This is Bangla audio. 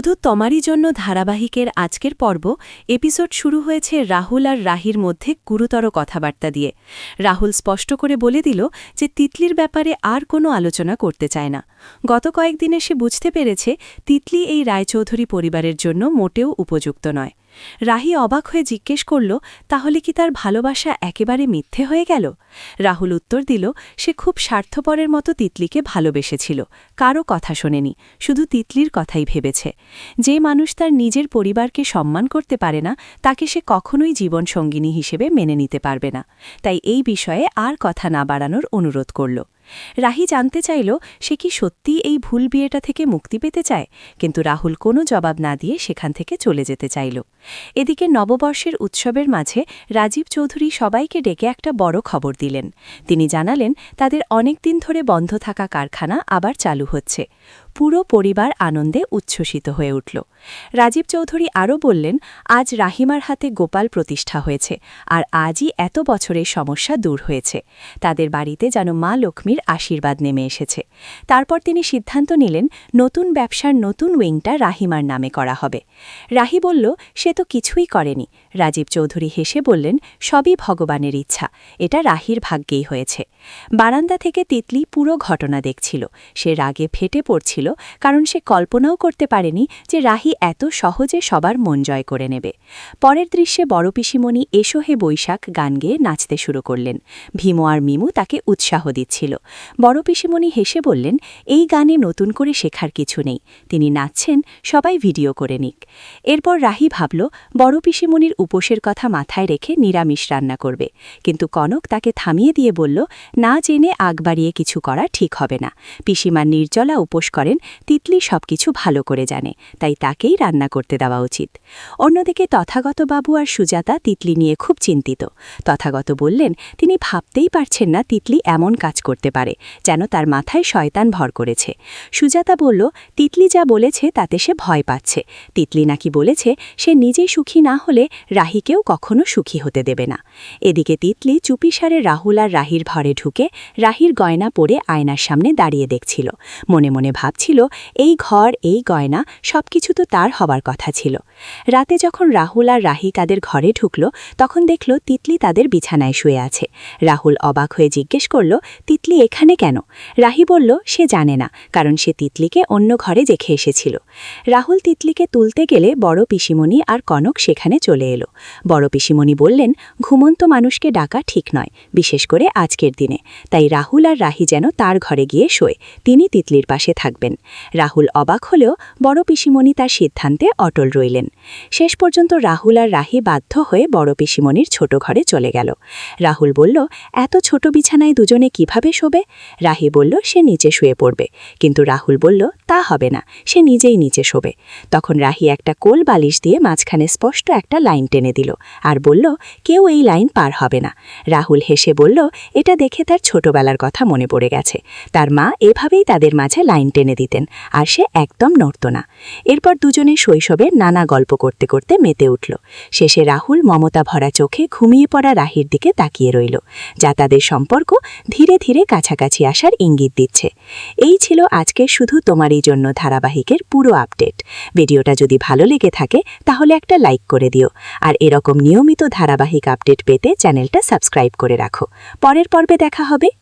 শুধু তোমারই জন্য ধারাবাহিকের আজকের পর্ব এপিসোড শুরু হয়েছে রাহুল আর রাহির মধ্যে গুরুতর কথাবার্তা দিয়ে। রাহুল স্পষ্ট করে বলে দিল যে তিতলির ব্যাপারে আর কোনো আলোচনা করতে চায় না। গত কয়েকদিনে সে বুঝতে পেরেছে তিতলি এই রায়চৌধুরী পরিবারের জন্য মোটেও উপযুক্ত নয়। রাহি অবাক হয়ে জিজ্ঞেস করল, তাহলে কি তার ভালোবাসা একেবারে মিথ্যে হয়ে গেল? রাহুল উত্তর দিল, সে খুব স্বার্থপরের মতো তিতলিকে ভালোবেসেছিল, কারও কথা শোনেনি, শুধু তিতলির কথাই ভেবেছে। যে মানুষ তার নিজের পরিবারকে সম্মান করতে পারে না, তাকে সে কখনোই জীবনসঙ্গিনী হিসেবে মেনে নিতে পারবে না। তাই এই বিষয়ে আর কথা না বাড়ানোর অনুরোধ করল। রাহি জানতে চাইল সে কি সত্যি এই ভুল বিয়েটা থেকে মুক্তি পেতে চায়, কিন্তু রাহুল কোনো জবাব না দিয়ে সেখান থেকে চলে যেতে চাইল। এদিকে নববর্ষের উৎসবের মাঝে রাজীব চৌধুরী সবাইকে ডেকে একটা বড় খবর দিলেন। তিনি জানালেন তাদের অনেক দিন ধরে বন্ধ থাকা কারখানা আবার চালু হচ্ছে। পুরো পরিবার আনন্দে উচ্ছ্বসিত হয়ে উঠল। রাজীব চৌধুরী আরও বললেন, আজ রাহিমার হাতে গোপাল প্রতিষ্ঠা হয়েছে, আর আজই এত বছরের সমস্যা দূর হয়েছে। তাদের বাড়িতে যেন মা লক্ষ্মীর আশীর্বাদ নেমে এসেছে। তারপর তিনি সিদ্ধান্ত নিলেন নতুন ব্যবসার নতুন উইংটা রাহিমার নামে করা হবে। রাহি বলল, সে তো কিছুই করেনি। রাজীব চৌধুরী হেসে বললেন, সবই ভগবানের ইচ্ছা, এটা রাহির ভাগ্যেই হয়েছে। বারান্দা থেকে তিতলি পুরো ঘটনা দেখছিল। সে রাগে ফেটে পড়ছিল, কারণ সে কল্পনাও করতে পারেনি যে রাহি এত সহজে সবার মন জয় করে নেবে। পরের দৃশ্যে বড় পিসিমণি এসো হে বৈশাখ গান গেয়ে নাচতে শুরু করলেন। ভীমু আর মিমু তাকে উৎসাহ দিচ্ছিল। বড় পিসিমণি হেসে বললেন, এই গানে নতুন করে শেখার কিছু নেই, তিনি নাচছেন, সবাই ভিডিও করে নিক। এরপর রাহি ভাবল বড় পিসিমণির উপোসের কথা মাথায় রেখে নিরামিষ রান্না করবে, কিন্তু কনক তাকে থামিয়ে দিয়ে বলল, না জেনে আগ বাড়িয়ে কিছু করা ঠিক হবে না। পিসিমা নির্জলা উপোস করেন, তিতলি সবকিছু ভালো করে জানে, তাই তাকেই রান্না করতে দেওয়া উচিত। অন্যদিকে তথাগত বাবু আর সুজাতা তিতলি নিয়ে খুব চিন্তিত। তথাগত বললেন তিনি ভাবতেই পারছেন না তিতলি এমন কাজ করতে পারে, যেন তার মাথায় শয়তান ভর করেছে। সুজাতা বলল, তিতলি যা বলেছে তাতে সে ভয় পাচ্ছে। তিতলি নাকি বলেছে সে নিজে সুখী না হলে রাহিকেও কখনো সুখী হতে দেবে না। এদিকে তিতলি চুপিসারে রাহুল আর রাহির ঘরে ঢুকে রাহির গয়না পরে আয়নার সামনে দাঁড়িয়ে দেখছিল। মনে মনে ভাবছিল, এই ঘর, এই গয়না, সবকিছু তো তার হবার কথা ছিল। রাতে যখন রাহুল আর রাহি তাদের ঘরে ঢুকল, তখন দেখল তিতলি তাদের বিছানায় শুয়ে আছে। রাহুল অবাক হয়ে জিজ্ঞেস করল, তিতলি এখানে কেন? রাহি বলল, সে জানে না, কারণ সে তিতলিকে অন্য ঘরে রেখে এসেছিল। রাহুল তিতলিকে তুলতে গেলে বড় পিসিমণি আর কনক সেখানে চলে এলো। বড় পিসিমণি বললেন, ঘুমন্ত মানুষকে ডাকা ঠিক নয়, বিশেষ করে আজকের দিনে, তাই রাহুল আর রাহি যেন তার ঘরে গিয়ে শোয়, তিনি তিতলির পাশে থাকবেন। রাহুল অবাক হলেও বড় পিসিমণি তার সিদ্ধান্তে অটল রইলেন। শেষ পর্যন্ত রাহুল আর রাহি বাধ্য হয়ে বড় পিসিমণির ছোট ঘরে চলে গেল। রাহুল বলল, এত ছোট বিছানায় দুজনে কিভাবে শোবে? রাহি বলল, সে নিচে শুয়ে পড়বে, কিন্তু রাহুল বলল, তা হবে না, সে নিজেই নিচে শোবে। তখন রাহি একটা কোল বালিশ দিয়ে মাঝখানে স্পষ্ট একটা লাইন টেনে দিল আর বলল, কেউ এই লাইন পার হবে না। রাহুল হেসে বলল, এটা দেখে তার ছোটবেলার কথা মনে পড়ে গেছে, তার মা এভাবেই তাদের মাঝে লাইন টেনে দিতেন, আর সে একদম নড়ত না। এরপর দুজনে শৈশবের নানা গল্প করতে করতে মেতে উঠল। শেষে রাহুল মমতা ভরা চোখে ঘুমিয়ে পড়া রাহির দিকে তাকিয়ে রইল, যা তাদের সম্পর্ক ধীরে ধীরে কাছাকাছি আসার ইঙ্গিত দিচ্ছে। এই ছিল আজকের শুধু তোমারই জন্য ধারাবাহিকের পুরো আপডেট। ভিডিওটা যদি ভালো লেগে থাকে তাহলে একটা লাইক করে দিও, আর এরকম নিয়মিত ধারাবাহিক আপডেট পেতে চ্যানেলটা সাবস্ক্রাইব করে রাখো। পরের পর্বে দেখা হবে।